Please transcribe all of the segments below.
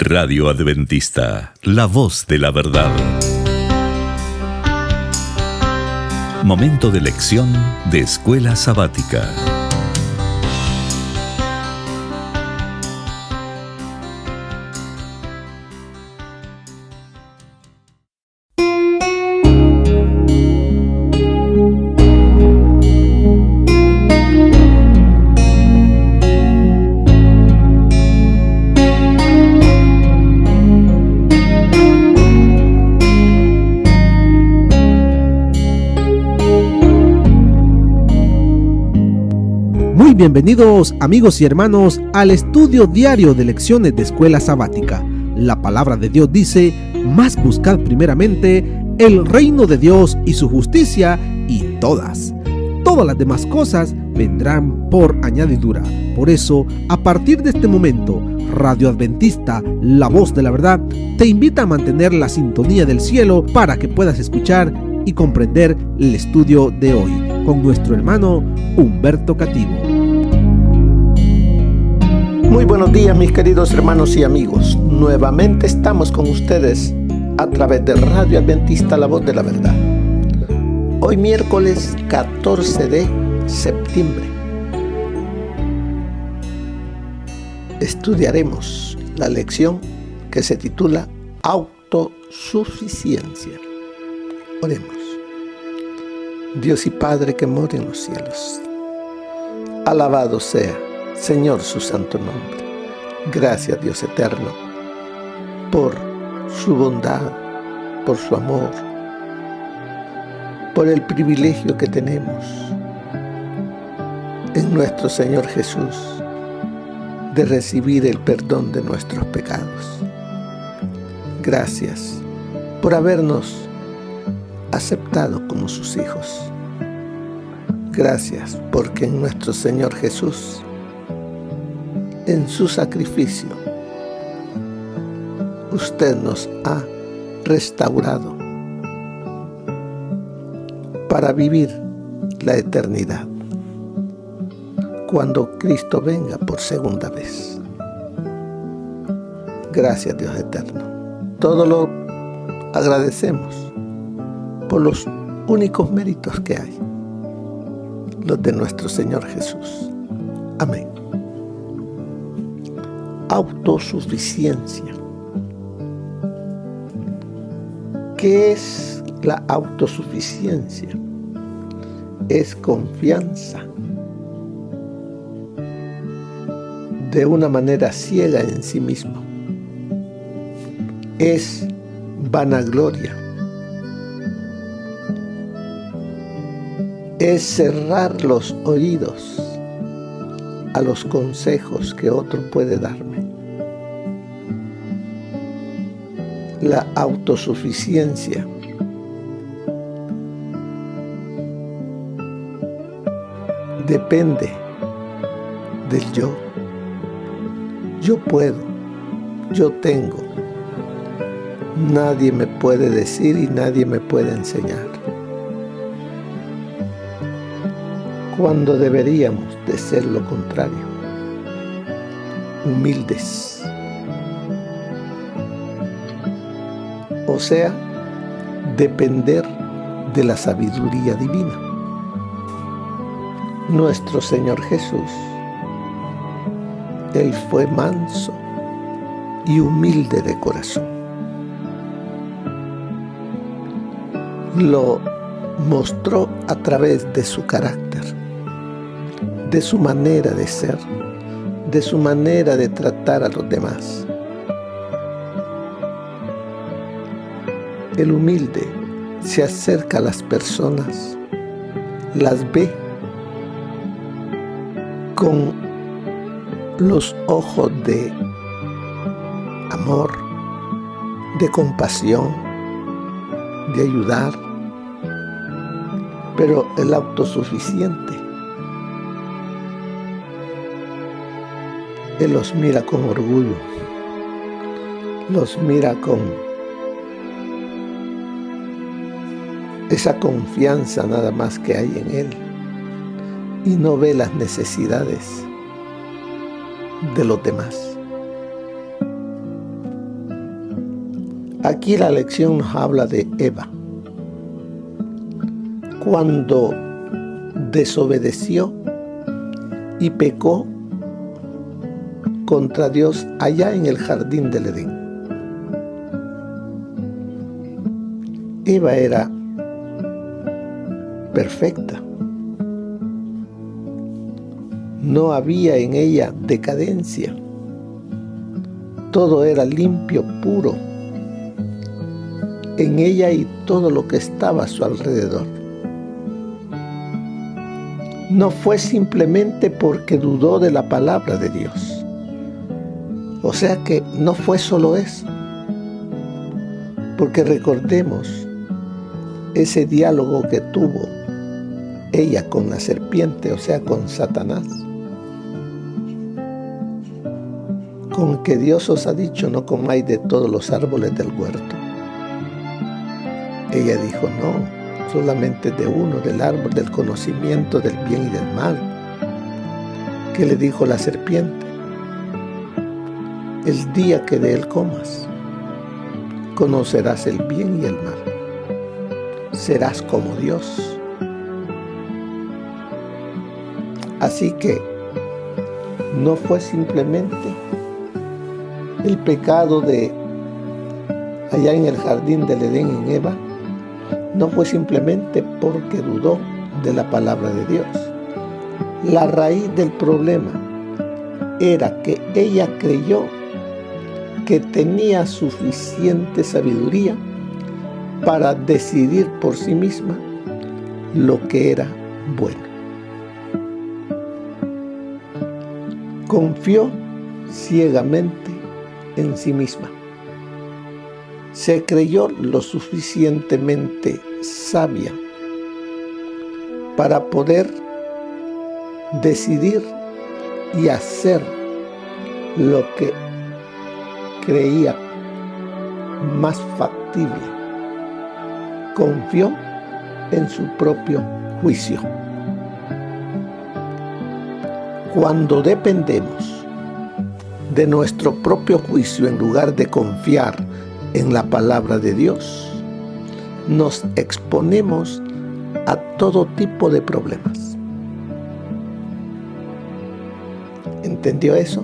Radio Adventista, la voz de la verdad. Momento de lección de Escuela Sabática. Bienvenidos amigos y hermanos al estudio diario de lecciones de Escuela Sabática. La palabra de Dios dice: mas buscad primeramente el reino de Dios y su justicia, y todas las demás cosas vendrán por añadidura. Por eso, a partir de este momento, Radio Adventista, la voz de la verdad, te invita a mantener la sintonía del cielo para que puedas escuchar y comprender el estudio de hoy con nuestro hermano Humberto Cativo. Muy buenos días, mis queridos hermanos y amigos. Nuevamente estamos con ustedes a través de Radio Adventista, la voz de la verdad. Hoy miércoles 14 de septiembre estudiaremos la lección que se titula Autosuficiencia. Oremos. Dios y Padre que mora en los cielos, alabado sea, Señor, su santo nombre. Gracias, Dios eterno, por su bondad, por su amor, por el privilegio que tenemos en nuestro Señor Jesús de recibir el perdón de nuestros pecados. Gracias por habernos aceptado como sus hijos. Gracias porque en nuestro Señor Jesús, en su sacrificio, usted nos ha restaurado para vivir la eternidad cuando Cristo venga por segunda vez. Gracias, Dios eterno. Todo lo agradecemos por los únicos méritos que hay, los de nuestro Señor Jesús. Amén. Autosuficiencia. ¿Qué es la autosuficiencia? Es confianza de una manera ciega en sí mismo. Es vanagloria. Es cerrar los oídos a los consejos que otro puede darme. La autosuficiencia depende del yo. Yo puedo, yo tengo. Nadie me puede decir y nadie me puede enseñar. Cuando deberíamos de ser lo contrario, humildes. O sea, depender de la sabiduría divina. Nuestro Señor Jesús, Él fue manso y humilde de corazón. Lo mostró a través de su carácter, de su manera de ser, de su manera de tratar a los demás. El humilde se acerca a las personas, las ve con los ojos de amor, de compasión, de ayudar. Pero el autosuficiente, Él los mira con orgullo, los mira con esa confianza nada más que hay en Él y no ve las necesidades de los demás. Aquí la lección nos habla de Eva. Cuando desobedeció y pecó contra Dios allá en el jardín del Edén. Eva era perfecta. No había en ella decadencia. Todo era limpio, puro. En ella y todo lo que estaba a su alrededor. No fue simplemente porque dudó de la palabra de Dios. O sea que no fue solo eso. Porque recordemos ese diálogo que tuvo ella con la serpiente, o sea, con Satanás. Con que Dios os ha dicho, no comáis de todos los árboles del huerto. Ella dijo, no, solamente de uno, del árbol del conocimiento del bien y del mal. ¿Qué le dijo la serpiente? El día que de él comas, conocerás el bien y el mal. Serás como Dios. Así que no fue simplemente el pecado de allá en el jardín del Edén en Eva, no fue simplemente porque dudó de la palabra de Dios. La raíz del problema era que ella creyó que tenía suficiente sabiduría para decidir por sí misma lo que era bueno. Confió ciegamente en sí misma. Se creyó lo suficientemente sabia para poder decidir y hacer lo que creía más factible. Confió en su propio juicio. Cuando dependemos de nuestro propio juicio en lugar de confiar en la palabra de Dios, nos exponemos a todo tipo de problemas. ¿Entendió eso?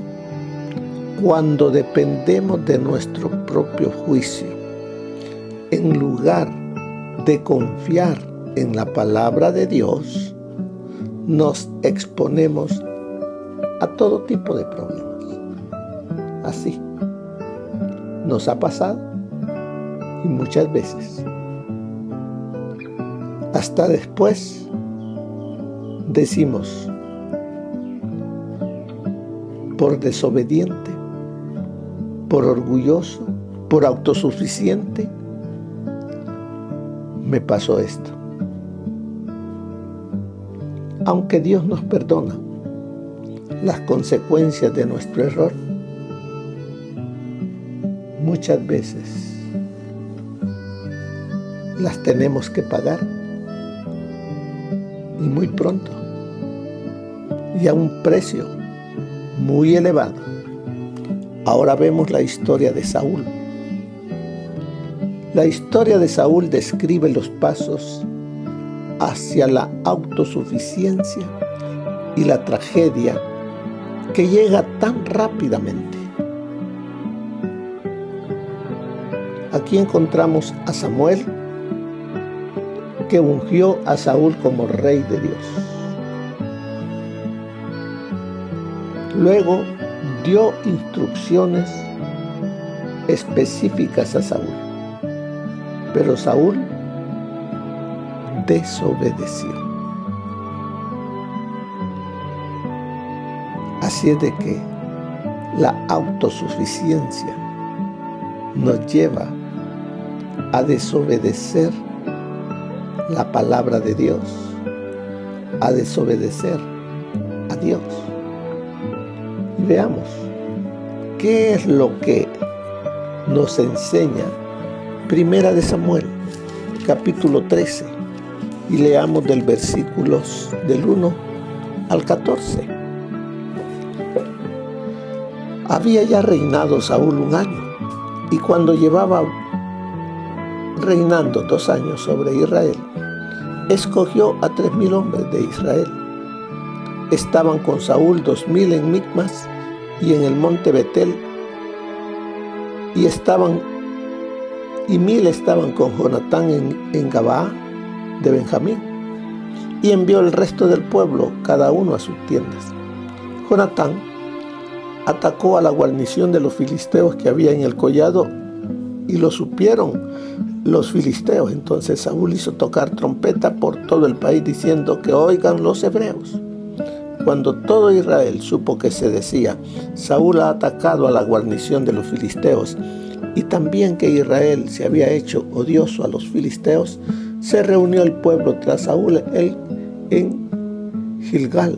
Cuando dependemos de nuestro propio juicio, en lugar de confiar en la palabra de Dios, nos exponemos a todo tipo de problemas. Así nos ha pasado y muchas veces. Hasta después decimos, por desobediente, por orgulloso, por autosuficiente, me pasó esto. Aunque Dios nos perdona las consecuencias de nuestro error, muchas veces las tenemos que pagar, y muy pronto, y a un precio muy elevado. Ahora vemos la historia de Saúl. La historia de Saúl describe los pasos hacia la autosuficiencia y la tragedia que llega tan rápidamente. Aquí encontramos a Samuel, que ungió a Saúl como rey de Dios. Luego dio instrucciones específicas a Saúl, pero Saúl desobedeció. Así es de que la autosuficiencia nos lleva a desobedecer la palabra de Dios, a desobedecer a Dios. Y veamos qué es lo que nos enseña Primera de Samuel, capítulo 13, y leamos del versículos del 1 al 14. Había ya reinado Saúl 1 año, y cuando llevaba reinando 2 años sobre Israel, escogió a 3,000 hombres de Israel. Estaban con Saúl 2,000 en Micmas y en el monte Betel, y 1,000 estaban con Jonatán en Gabaa de Benjamín, y envió el resto del pueblo, cada uno a sus tiendas. Jonatán atacó a la guarnición de los filisteos que había en el collado, y lo supieron los filisteos. Entonces Saúl hizo tocar trompeta por todo el país, diciendo: que oigan los hebreos. Cuando todo Israel supo que se decía: Saúl ha atacado a la guarnición de los filisteos, y también que Israel se había hecho odioso a los filisteos, se reunió el pueblo tras Saúl en Gilgal.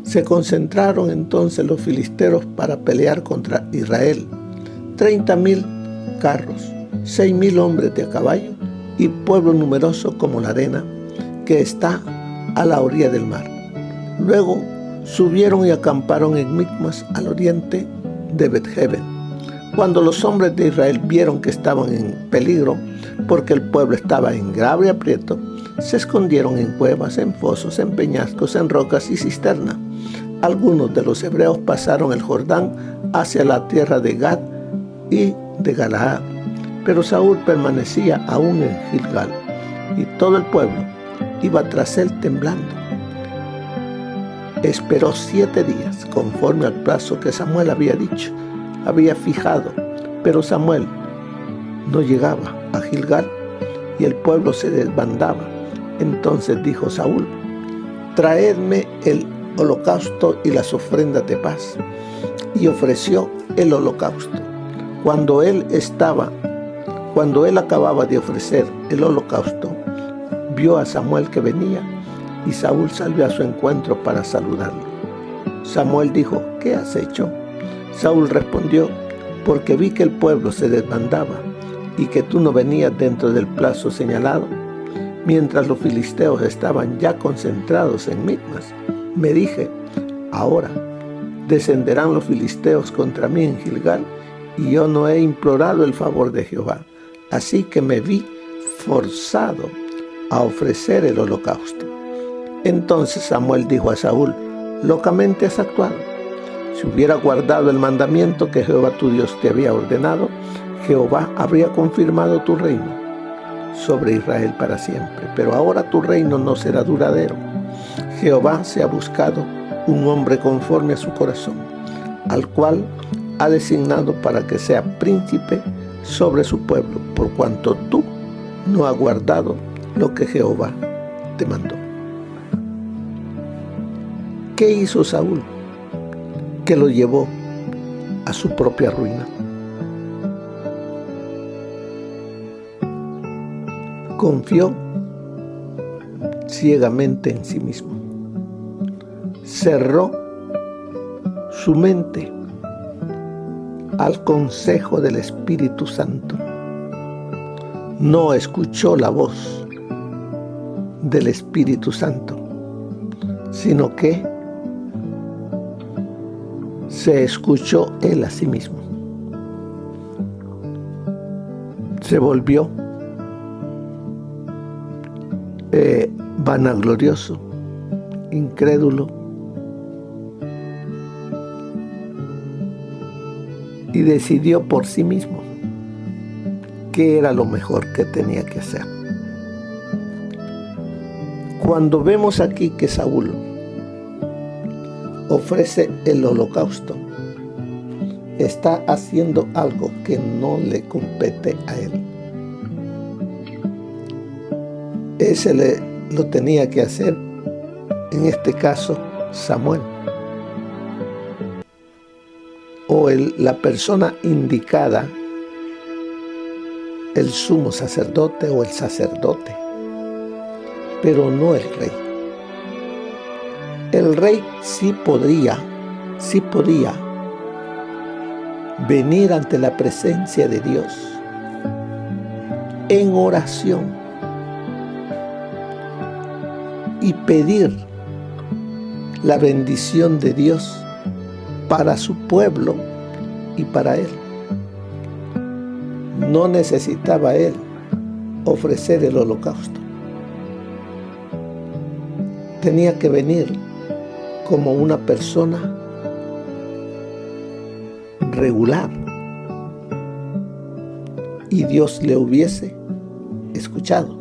Se concentraron entonces los filisteos para pelear contra Israel. 30,000 carros, 6,000 hombres de a caballo, y pueblo numeroso como la arena que está a la orilla del mar. Luego subieron y acamparon en Micmas, al oriente de Bet-Jeben. Cuando los hombres de Israel vieron que estaban en peligro, porque el pueblo estaba en grave aprieto, se escondieron en cuevas, en fosos, en peñascos, en rocas y cisternas. Algunos de los hebreos pasaron el Jordán hacia la tierra de Gad y de Galaad, pero Saúl permanecía aún en Gilgal, y todo el pueblo iba tras él temblando. Esperó 7 días, conforme al plazo que Samuel había fijado, pero Samuel no llegaba a Gilgal y el pueblo se desbandaba. Entonces dijo Saúl: traedme el holocausto y las ofrendas de paz. Y ofreció el holocausto. Cuando él acababa de ofrecer el holocausto, vio a Samuel que venía, y Saúl salió a su encuentro para saludarlo. Samuel dijo: ¿qué has hecho? Saúl respondió: porque vi que el pueblo se desbandaba y que tú no venías dentro del plazo señalado. Mientras los filisteos estaban ya concentrados en Micmas, me dije: ahora descenderán los filisteos contra mí en Gilgal, y yo no he implorado el favor de Jehová. Así que me vi forzado a ofrecer el holocausto. Entonces Samuel dijo a Saúl: locamente has actuado. Si hubiera guardado el mandamiento que Jehová tu Dios te había ordenado, Jehová habría confirmado tu reino sobre Israel para siempre. Pero ahora tu reino no será duradero. Jehová se ha buscado un hombre conforme a su corazón, al cual ha designado para que sea príncipe sobre su pueblo, por cuanto tú no has guardado lo que Jehová te mandó. ¿Qué hizo Saúl que lo llevó a su propia ruina? Confió ciegamente en sí mismo. Cerró su mente al consejo del Espíritu Santo. No escuchó la voz del Espíritu Santo, sino que se escuchó él a sí mismo. Se volvió vanaglorioso, incrédulo, y decidió por sí mismo qué era lo mejor que tenía que hacer. Cuando vemos aquí que Saúl ofrece el holocausto, está haciendo algo que no le compete a él. Ese lo tenía que hacer, en este caso, Samuel, o la persona indicada, el sumo sacerdote o el sacerdote, pero no el rey. El rey sí podría venir ante la presencia de Dios en oración y pedir la bendición de Dios para su pueblo y para él. No necesitaba él ofrecer el holocausto. Tenía que venir como una persona regular y Dios le hubiese escuchado.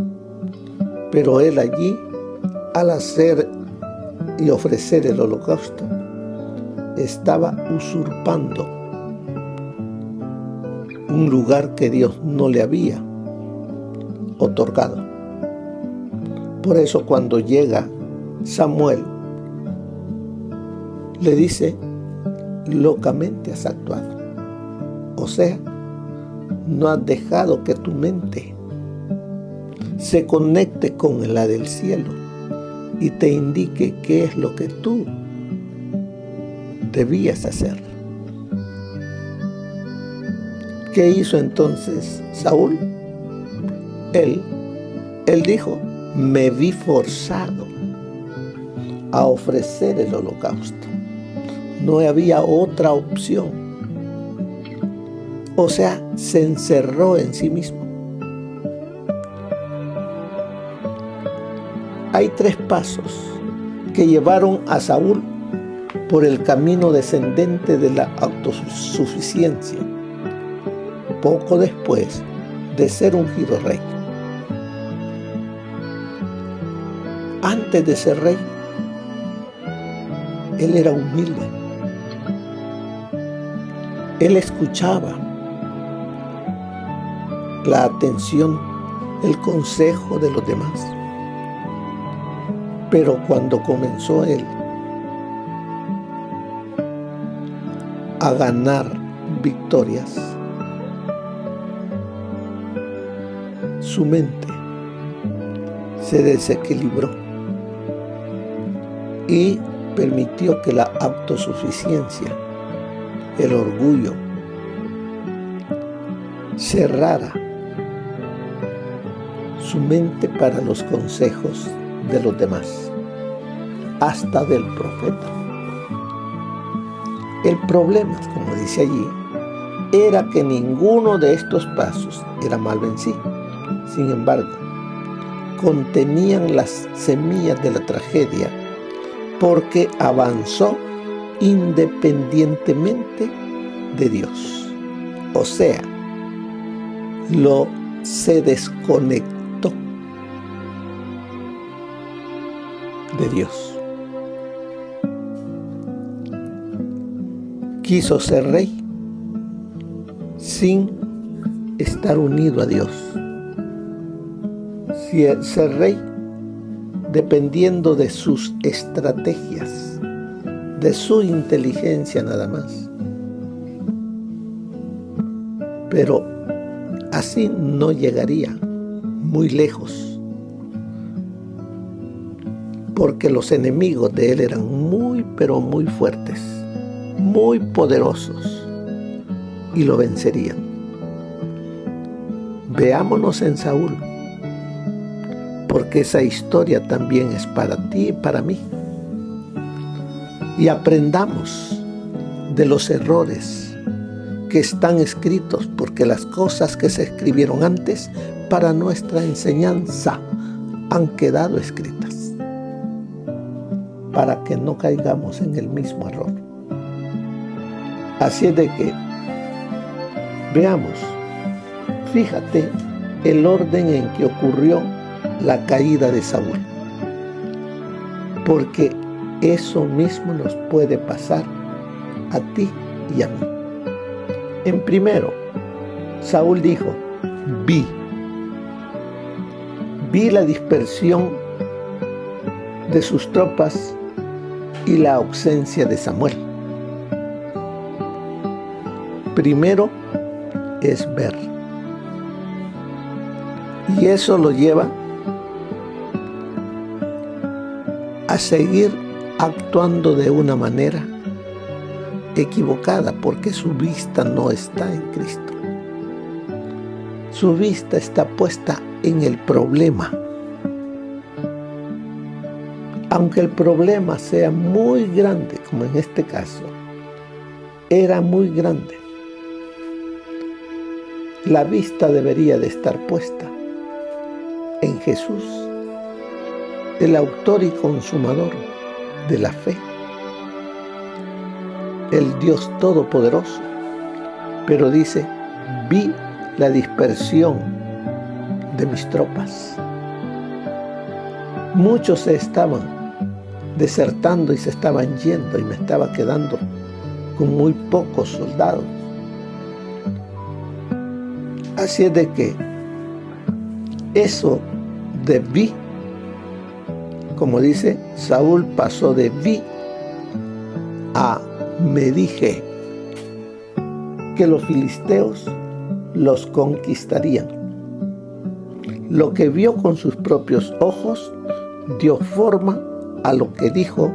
Pero él allí, al hacer y ofrecer el holocausto, estaba usurpando un lugar que Dios no le había otorgado. Por eso cuando llega Samuel, le dice: locamente has actuado. O sea, no has dejado que tu mente se conecte con la del cielo y te indique qué es lo que tú debías hacer. ¿Qué hizo entonces Saúl? Él dijo: me vi forzado a ofrecer el holocausto. No había otra opción. O sea, se encerró en sí mismo. Hay 3 pasos que llevaron a Saúl por el camino descendente de la autosuficiencia, poco después de ser ungido rey. Antes de ser rey, él era humilde. Él escuchaba la atención, el consejo de los demás. Pero cuando comenzó él a ganar victorias, su mente se desequilibró y permitió que la autosuficiencia, el orgullo, cerrara su mente para los consejos de los demás, hasta del profeta. El problema, como dice allí, era que ninguno de estos pasos era mal en sí. Sin embargo, contenían las semillas de la tragedia, porque avanzó independientemente de Dios. O sea, se desconectó de Dios. Quiso ser rey sin estar unido a Dios. Ser rey dependiendo de sus estrategias, de su inteligencia nada más. Pero así no llegaría muy lejos, porque los enemigos de él eran muy, pero muy fuertes, muy poderosos, y lo vencerían. Veámonos en Saúl, porque esa historia también es para ti y para mí. Y aprendamos de los errores que están escritos, porque las cosas que se escribieron antes para nuestra enseñanza han quedado escritas, para que no caigamos en el mismo error. Así es de que veamos, fíjate el orden en que ocurrió la caída de Saúl, porque eso mismo nos puede pasar a ti y a mí. En primero, Saúl dijo: vi la dispersión de sus tropas y la ausencia de Samuel. Primero es ver, y eso lo lleva a seguir actuando de una manera equivocada, porque su vista no está en Cristo. Su vista está puesta en el problema. Aunque el problema sea muy grande, como en este caso, era muy grande, la vista debería de estar puesta Jesús, el autor y consumador de la fe, el Dios Todopoderoso. Pero dice, vi la dispersión de mis tropas. Muchos se estaban desertando y se estaban yendo y me estaba quedando con muy pocos soldados. Así es de que eso de vi, como dice, Saúl pasó de vi a me dije que los filisteos los conquistarían. Lo que vio con sus propios ojos dio forma a lo que dijo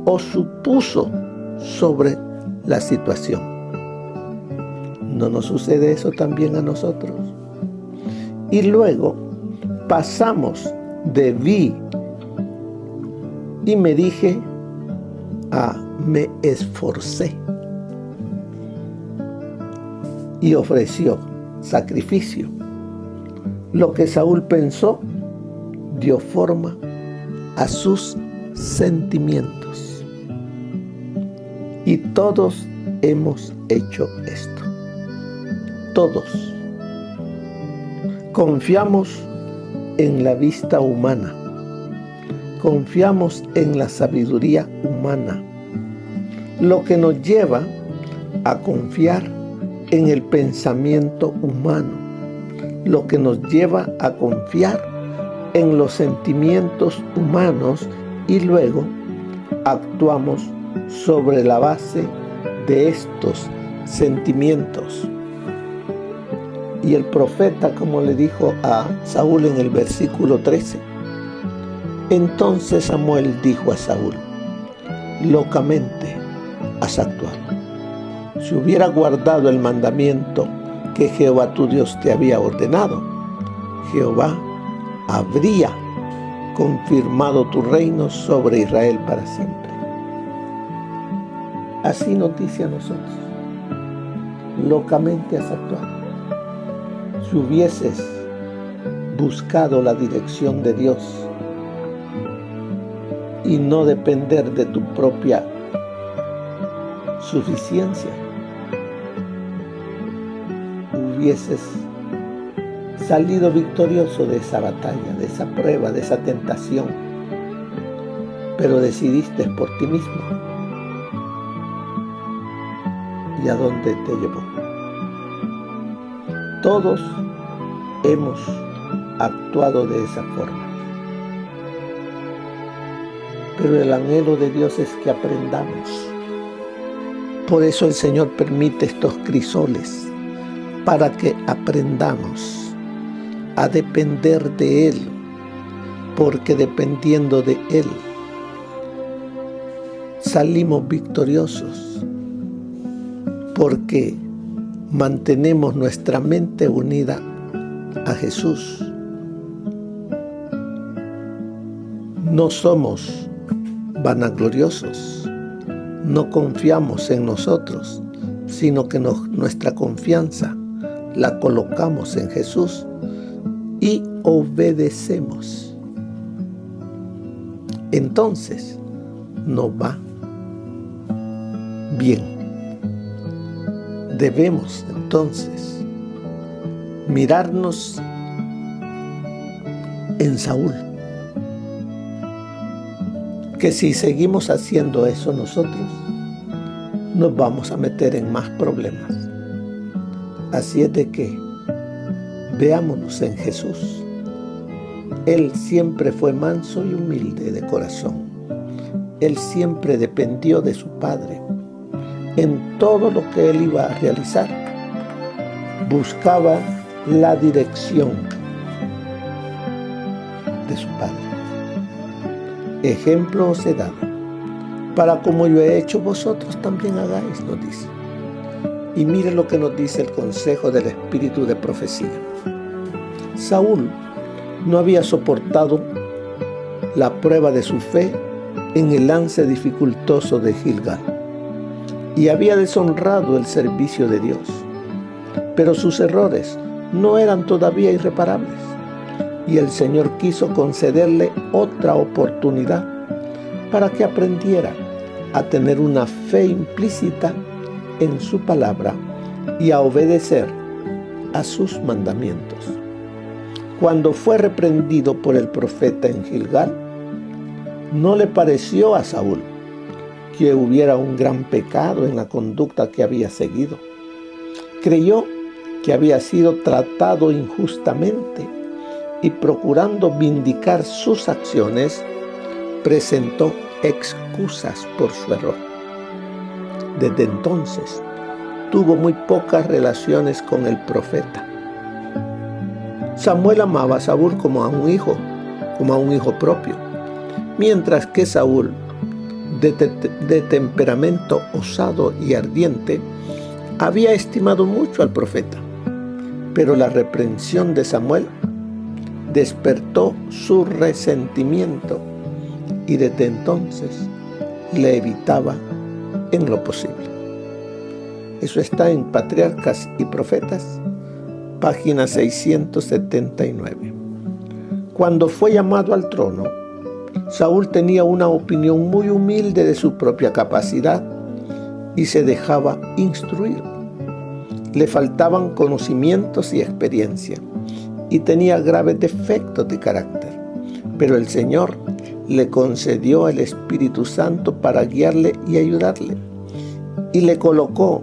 o supuso sobre la situación. ¿No nos sucede eso también a nosotros? Y luego pasamos de vi y me dije a me esforcé y ofreció sacrificio. Lo que Saúl pensó dio forma a sus sentimientos. Y todos hemos hecho esto. Todos. Confiamos en la vista humana. Confiamos en la sabiduría humana, lo que nos lleva a confiar en el pensamiento humano, lo que nos lleva a confiar en los sentimientos humanos y luego actuamos sobre la base de estos sentimientos. Y el profeta, como le dijo a Saúl en el versículo 13, entonces Samuel dijo a Saúl, locamente has actuado. Si hubiera guardado el mandamiento que Jehová tu Dios te había ordenado, Jehová habría confirmado tu reino sobre Israel para siempre. Así nos dice a nosotros, locamente has actuado. Si hubieses buscado la dirección de Dios y no depender de tu propia suficiencia, hubieses salido victorioso de esa batalla, de esa prueba, de esa tentación, pero decidiste por ti mismo. ¿Y a dónde te llevó? Todos hemos actuado de esa forma. Pero el anhelo de Dios es que aprendamos. Por eso el Señor permite estos crisoles, para que aprendamos a depender de Él, porque dependiendo de Él salimos victoriosos, porque mantenemos nuestra mente unida a Jesús. No somos vanagloriosos, no confiamos en nosotros, sino que nuestra confianza la colocamos en Jesús y obedecemos. Entonces nos va bien. Debemos entonces mirarnos en Saúl, que si seguimos haciendo eso nosotros, nos vamos a meter en más problemas. Así es de que veámonos en Jesús. Él siempre fue manso y humilde de corazón. Él siempre dependió de su Padre. En todo lo que él iba a realizar, buscaba la dirección de su Padre. Ejemplo os he dado, para como yo he hecho, vosotros también hagáis, nos dice. Y mire lo que nos dice el consejo del espíritu de profecía. Saúl no había soportado la prueba de su fe en el lance dificultoso de Gilgal y había deshonrado el servicio de Dios. Pero sus errores no eran todavía irreparables. y el Señor quiso concederle otra oportunidad para que aprendiera a tener una fe implícita en su palabra y a obedecer a sus mandamientos. Cuando fue reprendido por el profeta en Gilgal, no le pareció a Saúl que hubiera un gran pecado en la conducta que había seguido. Creyó que había sido tratado injustamente y, procurando vindicar sus acciones, presentó excusas por su error. Desde entonces tuvo muy pocas relaciones con el profeta. Samuel amaba a Saúl como a un hijo propio, mientras que Saúl, de temperamento osado y ardiente, había estimado mucho al profeta. Pero la reprensión de Samuel despertó su resentimiento y desde entonces le evitaba en lo posible. Eso está en Patriarcas y Profetas, página 679. Cuando fue llamado al trono, Saúl tenía una opinión muy humilde de su propia capacidad y se dejaba instruir. Le faltaban conocimientos y experiencia y tenía graves defectos de carácter, pero el Señor le concedió el Espíritu Santo para guiarle y ayudarle, y le colocó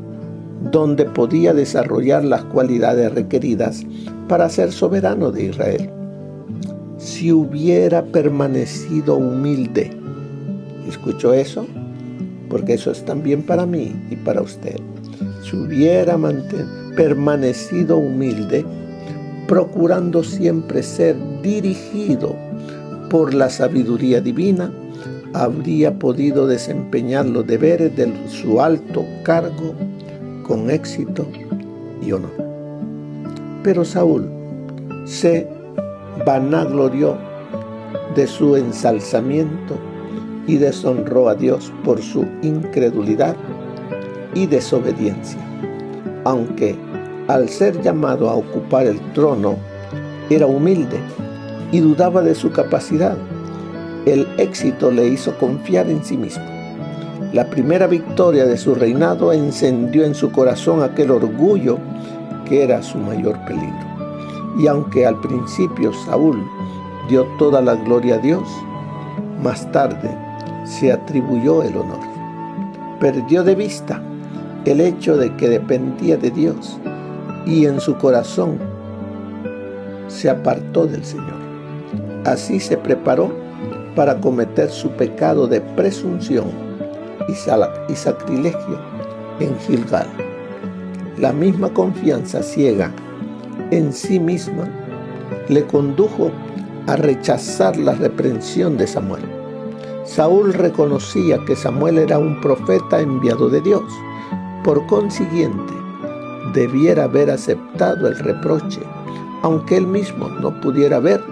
donde podía desarrollar las cualidades requeridas para ser soberano de Israel. Si hubiera permanecido humilde, ¿escuchó eso? Porque eso es también para mí y para usted. Si hubiera permanecido humilde, procurando siempre ser dirigido por la sabiduría divina, habría podido desempeñar los deberes de su alto cargo con éxito y honor. Pero Saúl se vanaglorió de su ensalzamiento y deshonró a Dios por su incredulidad y desobediencia. Aunque al ser llamado a ocupar el trono era humilde y dudaba de su capacidad, el éxito le hizo confiar en sí mismo. La primera victoria de su reinado encendió en su corazón aquel orgullo que era su mayor peligro. Y aunque al principio Saúl dio toda la gloria a Dios, más tarde se atribuyó el honor. Perdió de vista el hecho de que dependía de Dios y en su corazón se apartó del Señor. Así se preparó para cometer su pecado de presunción y sacrilegio en Gilgal. La misma confianza ciega en sí misma le condujo a rechazar la reprensión de Samuel. Saúl reconocía que Samuel era un profeta enviado de Dios. Por consiguiente, debiera haber aceptado el reproche, aunque él mismo no pudiera ver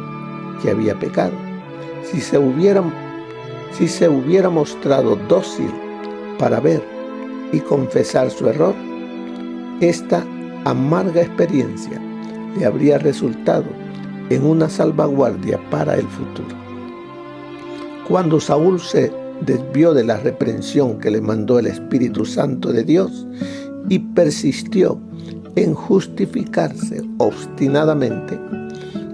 que había pecado. Si se hubiera mostrado dócil para ver y confesar su error, esta amarga experiencia le habría resultado en una salvaguardia para el futuro. Cuando Saúl se desvió de la reprensión que le mandó el Espíritu Santo de Dios y persistió en justificarse obstinadamente,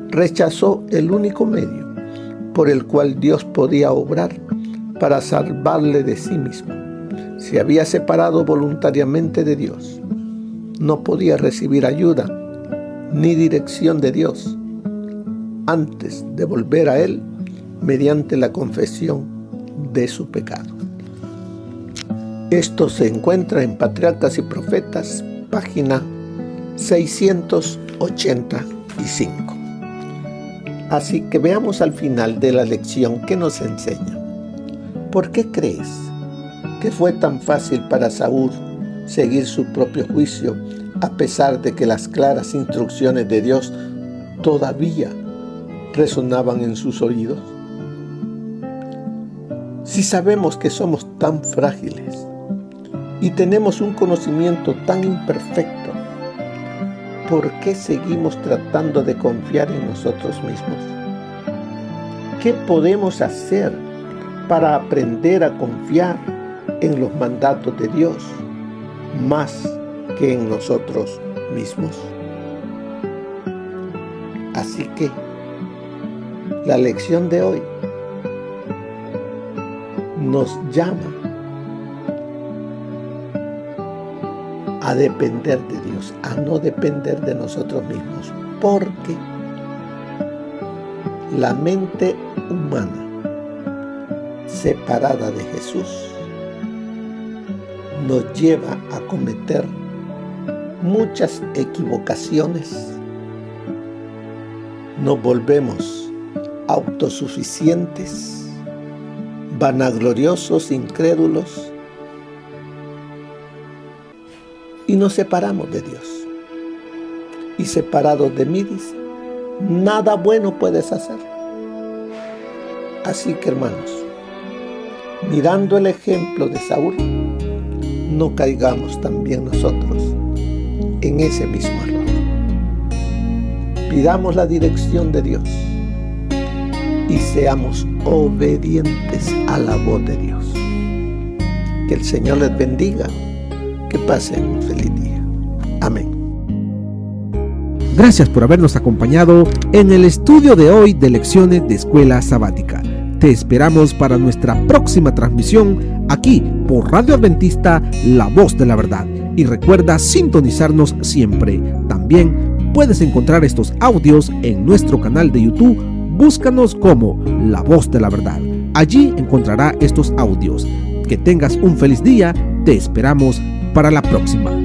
rechazó el único medio por el cual Dios podía obrar para salvarle de sí mismo. Se había separado voluntariamente de Dios. No podía recibir ayuda ni dirección de Dios antes de volver a Él mediante la confesión de su pecado. Esto se encuentra en Patriarcas y Profetas, página 685. Así que veamos al final de la lección qué nos enseña. ¿Por qué crees que fue tan fácil para Saúl seguir su propio juicio a pesar de que las claras instrucciones de Dios todavía resonaban en sus oídos? Si sabemos que somos tan frágiles y tenemos un conocimiento tan imperfecto, ¿por qué seguimos tratando de confiar en nosotros mismos? ¿Qué podemos hacer para aprender a confiar en los mandatos de Dios más que en nosotros mismos? Así que la lección de hoy nos llama a depender de Dios, a no depender de nosotros mismos, porque la mente humana separada de Jesús nos lleva a cometer muchas equivocaciones. Nos volvemos autosuficientes, vanagloriosos, incrédulos, y nos separamos de Dios. Y separados de mí, dice, nada bueno puedes hacer. Así que, hermanos, mirando el ejemplo de Saúl, no caigamos también nosotros en ese mismo error. Pidamos la dirección de Dios y seamos obedientes a la voz de Dios. Que el Señor les bendiga. Que pasen un feliz día. Amén. Gracias por habernos acompañado en el estudio de hoy de Lecciones de Escuela Sabática. Te esperamos para nuestra próxima transmisión aquí por Radio Adventista, La Voz de la Verdad. Y recuerda sintonizarnos siempre. También puedes encontrar estos audios en nuestro canal de YouTube. Búscanos como La Voz de la Verdad. Allí encontrará estos audios. Que tengas un feliz día. Te esperamos para la próxima.